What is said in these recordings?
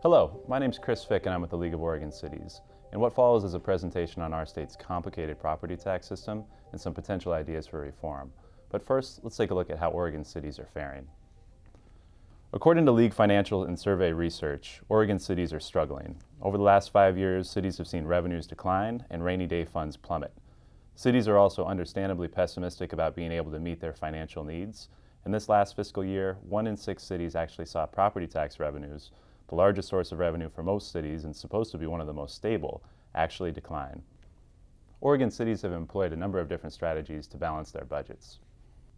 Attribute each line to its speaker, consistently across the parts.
Speaker 1: Hello, my name is Chris Fick and I'm with the League of Oregon Cities. And what follows is a presentation on our state's complicated property tax system and some potential ideas for reform. But first, let's take a look at how Oregon cities are faring. According to League Financial and Survey research, Oregon cities are struggling. Over the last 5 years, cities have seen revenues decline and rainy day funds plummet. Cities are also understandably pessimistic about being able to meet their financial needs. And this last fiscal year, 1 in 6 cities actually saw property tax revenues, the largest source of revenue for most cities and supposed to be one of the most stable, actually decline. Oregon cities have employed a number of different strategies to balance their budgets.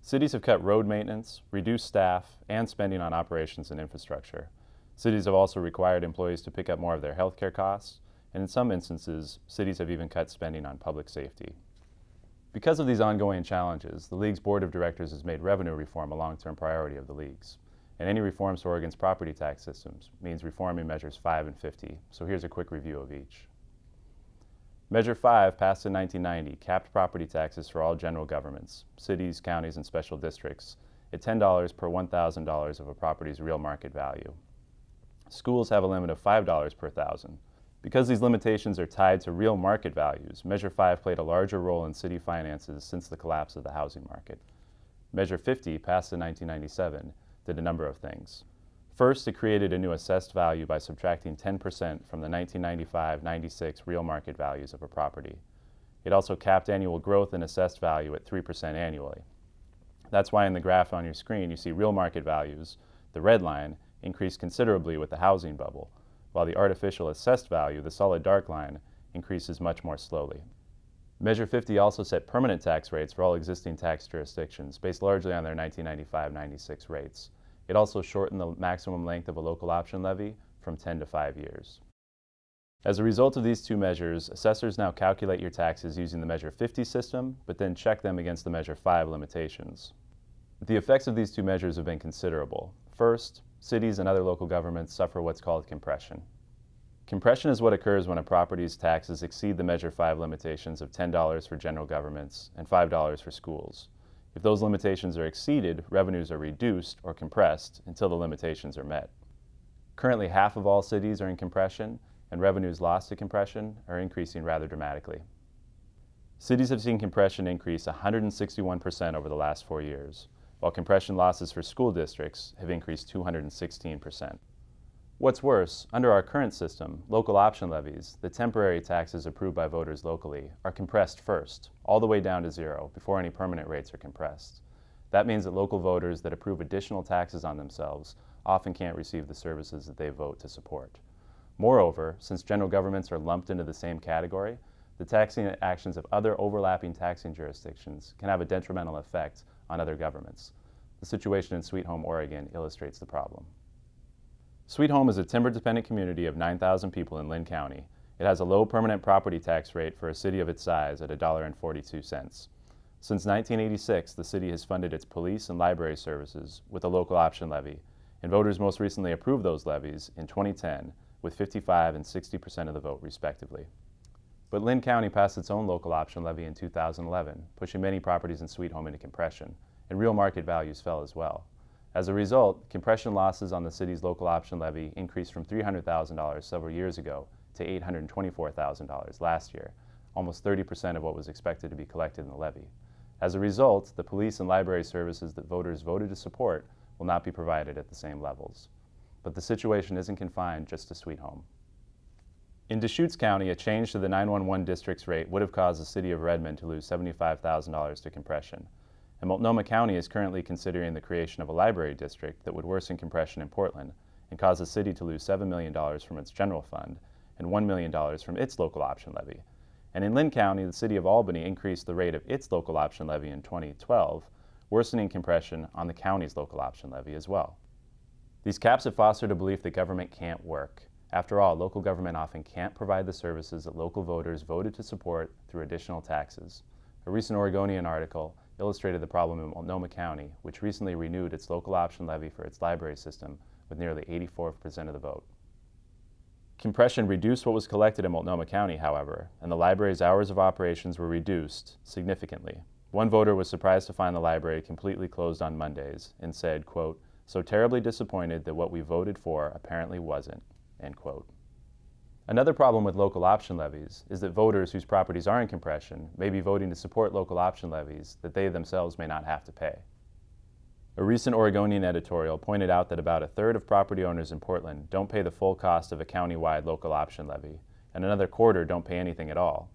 Speaker 1: Cities have cut road maintenance, reduced staff, and spending on operations and infrastructure. Cities have also required employees to pick up more of their healthcare costs, and in some instances, cities have even cut spending on public safety. Because of these ongoing challenges, the League's Board of Directors has made revenue reform a long-term priority of the League's. And any reforms to Oregon's property tax systems means reforming Measures 5 and 50, so here's a quick review of each. Measure 5, passed in 1990, capped property taxes for all general governments, cities, counties, and special districts, at $10 per $1,000 of a property's real market value. Schools have a limit of $5 per thousand. Because these limitations are tied to real market values, Measure 5 played a larger role in city finances since the collapse of the housing market. Measure 50, passed in 1997, did a number of things. First, it created a new assessed value by subtracting 10% from the 1995-96 real market values of a property. It also capped annual growth in assessed value at 3% annually. That's why in the graph on your screen you see real market values, the red line, increased considerably with the housing bubble, while the artificial assessed value, the solid dark line, increases much more slowly. Measure 50 also set permanent tax rates for all existing tax jurisdictions, based largely on their 1995-96 rates. It also shortened the maximum length of a local option levy from 10 to 5 years. As a result of these two measures, assessors now calculate your taxes using the Measure 50 system, but then check them against the Measure 5 limitations. The effects of these two measures have been considerable. First, cities and other local governments suffer what's called compression. Compression is what occurs when a property's taxes exceed the Measure 5 limitations of $10 for general governments and $5 for schools. If those limitations are exceeded, revenues are reduced or compressed until the limitations are met. Currently, half of all cities are in compression, and revenues lost to compression are increasing rather dramatically. Cities have seen compression increase 161% over the last 4 years, while compression losses for school districts have increased 216%. What's worse, under our current system, local option levies, the temporary taxes approved by voters locally, are compressed first, all the way down to zero, before any permanent rates are compressed. That means that local voters that approve additional taxes on themselves often can't receive the services that they vote to support. Moreover, since general governments are lumped into the same category, the taxing actions of other overlapping taxing jurisdictions can have a detrimental effect on other governments. The situation in Sweet Home, Oregon illustrates the problem. Sweet Home is a timber-dependent community of 9,000 people in Linn County. It has a low permanent property tax rate for a city of its size at $1.42. Since 1986, the city has funded its police and library services with a local option levy, and voters most recently approved those levies in 2010 with 55% and 60% of the vote respectively. But Linn County passed its own local option levy in 2011, pushing many properties in Sweet Home into compression, and real market values fell as well. As a result, compression losses on the city's local option levy increased from $300,000 several years ago to $824,000 last year, almost 30% of what was expected to be collected in the levy. As a result, the police and library services that voters voted to support will not be provided at the same levels. But the situation isn't confined just to Sweet Home. In Deschutes County, a change to the 911 district's rate would have caused the city of Redmond to lose $75,000 to compression. And Multnomah County is currently considering the creation of a library district that would worsen compression in Portland and cause the city to lose $7 million from its general fund and $1 million from its local option levy. And in Linn County, the city of Albany increased the rate of its local option levy in 2012, worsening compression on the county's local option levy as well. These caps have fostered a belief that government can't work. After all, local government often can't provide the services that local voters voted to support through additional taxes. A recent Oregonian article illustrated the problem in Multnomah County, which recently renewed its local option levy for its library system with nearly 84% of the vote. Compression reduced what was collected in Multnomah County, however, and the library's hours of operations were reduced significantly. One voter was surprised to find the library completely closed on Mondays and said, quote, "So terribly disappointed that what we voted for apparently wasn't," end quote. Another problem with local option levies is that voters whose properties are in compression may be voting to support local option levies that they themselves may not have to pay. A recent Oregonian editorial pointed out that about a third of property owners in Portland don't pay the full cost of a county-wide local option levy, and another quarter don't pay anything at all.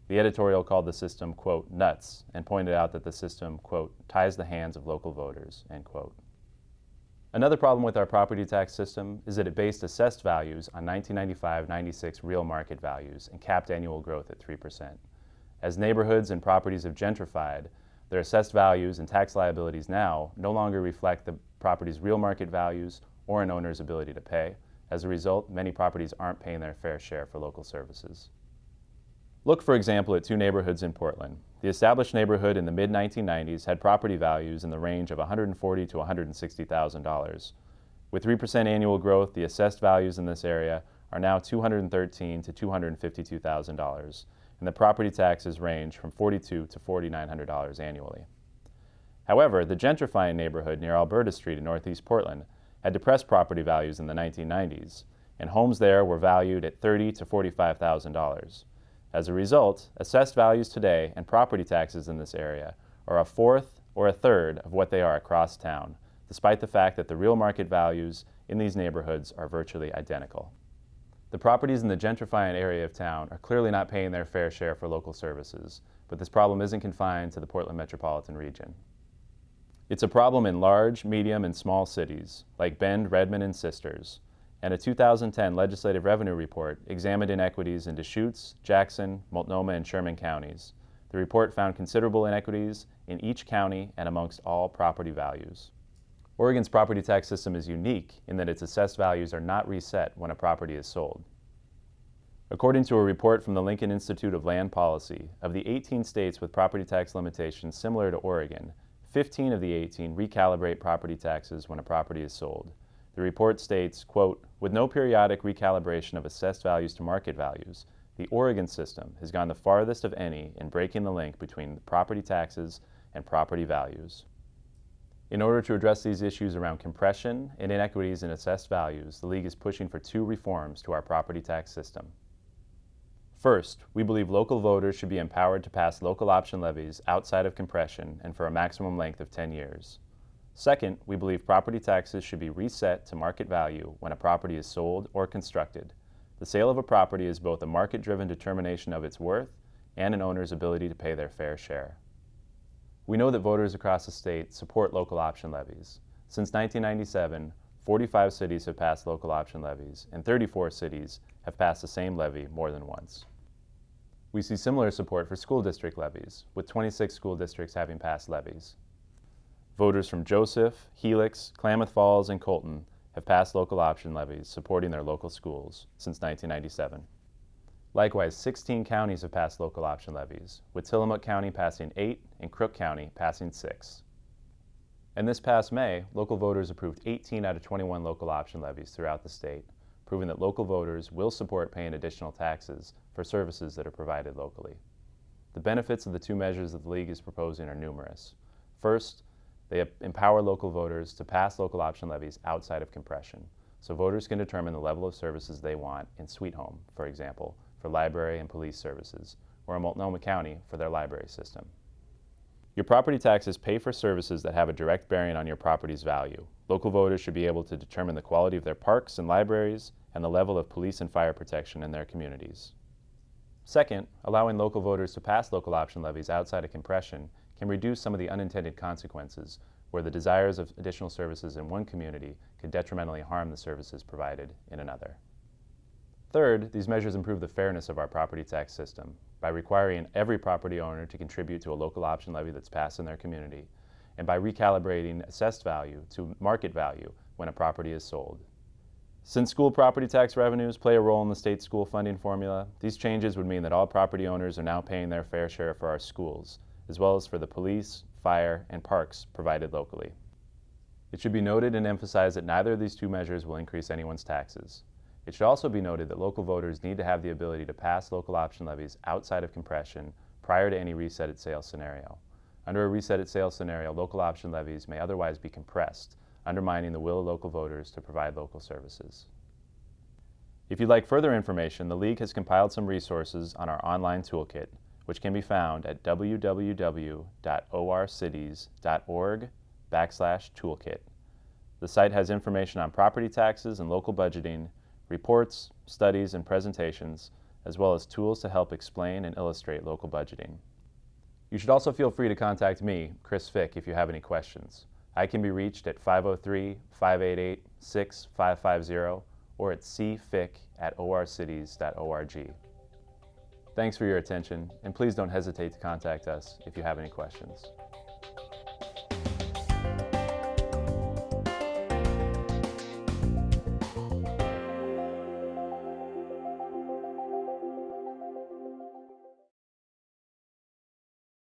Speaker 1: The editorial called the system, quote, "nuts," and pointed out that the system, quote, "ties the hands of local voters," end quote. Another problem with our property tax system is that it based assessed values on 1995-96 real market values and capped annual growth at 3%. As neighborhoods and properties have gentrified, their assessed values and tax liabilities now no longer reflect the property's real market values or an owner's ability to pay. As a result, many properties aren't paying their fair share for local services. Look, for example, at two neighborhoods in Portland. The established neighborhood in the mid-1990s had property values in the range of $140,000 to $160,000. With 3% annual growth, the assessed values in this area are now $213,000 to $252,000, and the property taxes range from $4,200 to $4,900 annually. However, the gentrifying neighborhood near Alberta Street in Northeast Portland had depressed property values in the 1990s, and homes there were valued at $30,000 to $45,000. As a result, assessed values today and property taxes in this area are a fourth or a third of what they are across town, despite the fact that the real market values in these neighborhoods are virtually identical. The properties in the gentrifying area of town are clearly not paying their fair share for local services, but this problem isn't confined to the Portland metropolitan region. It's a problem in large, medium, and small cities like Bend, Redmond, and Sisters, and a 2010 legislative revenue report examined inequities in Deschutes, Jackson, Multnomah, and Sherman counties. The report found considerable inequities in each county and amongst all property values. Oregon's property tax system is unique in that its assessed values are not reset when a property is sold. According to a report from the Lincoln Institute of Land Policy, of the 18 states with property tax limitations similar to Oregon, 15 of the 18 recalibrate property taxes when a property is sold. The report states, quote, "With no periodic recalibration of assessed values to market values, the Oregon system has gone the farthest of any in breaking the link between property taxes and property values." In order to address these issues around compression and inequities in assessed values, the League is pushing for two reforms to our property tax system. First, we believe local voters should be empowered to pass local option levies outside of compression and for a maximum length of 10 years. Second, we believe property taxes should be reset to market value when a property is sold or constructed. The sale of a property is both a market-driven determination of its worth and an owner's ability to pay their fair share. We know that voters across the state support local option levies. Since 1997, 45 cities have passed local option levies, and 34 cities have passed the same levy more than once. We see similar support for school district levies, with 26 school districts having passed levies. Voters from Joseph, Helix, Klamath Falls, and Colton have passed local option levies supporting their local schools since 1997. Likewise, 16 counties have passed local option levies, with Tillamook County passing 8 and Crook County passing 6. And this past May, local voters approved 18 out of 21 local option levies throughout the state, proving that local voters will support paying additional taxes for services that are provided locally. The benefits of the two measures that the League is proposing are numerous. First, they empower local voters to pass local option levies outside of compression, so voters can determine the level of services they want in Sweet Home, for example, for library and police services, or in Multnomah County for their library system. Your property taxes pay for services that have a direct bearing on your property's value. Local voters should be able to determine the quality of their parks and libraries and the level of police and fire protection in their communities. Second, allowing local voters to pass local option levies outside of compression can reduce some of the unintended consequences where the desires of additional services in one community could detrimentally harm the services provided in another. Third, these measures improve the fairness of our property tax system by requiring every property owner to contribute to a local option levy that's passed in their community, and by recalibrating assessed value to market value when a property is sold. Since school property tax revenues play a role in the state school funding formula, these changes would mean that all property owners are now paying their fair share for our schools, as well as for the police, fire, and parks provided locally. It should be noted and emphasized that neither of these two measures will increase anyone's taxes. It should also be noted that local voters need to have the ability to pass local option levies outside of compression prior to any reset at sale scenario. Under a reset at sale scenario, local option levies may otherwise be compressed, undermining the will of local voters to provide local services. If you'd like further information, the League has compiled some resources on our online toolkit, which can be found at www.orcities.org/toolkit. The site has information on property taxes and local budgeting, reports, studies, and presentations, as well as tools to help explain and illustrate local budgeting. You should also feel free to contact me, Chris Fick, if you have any questions. I can be reached at 503-588-6550 or at cfick@orcities.org. Thanks for your attention, and please don't hesitate to contact us if you have any questions.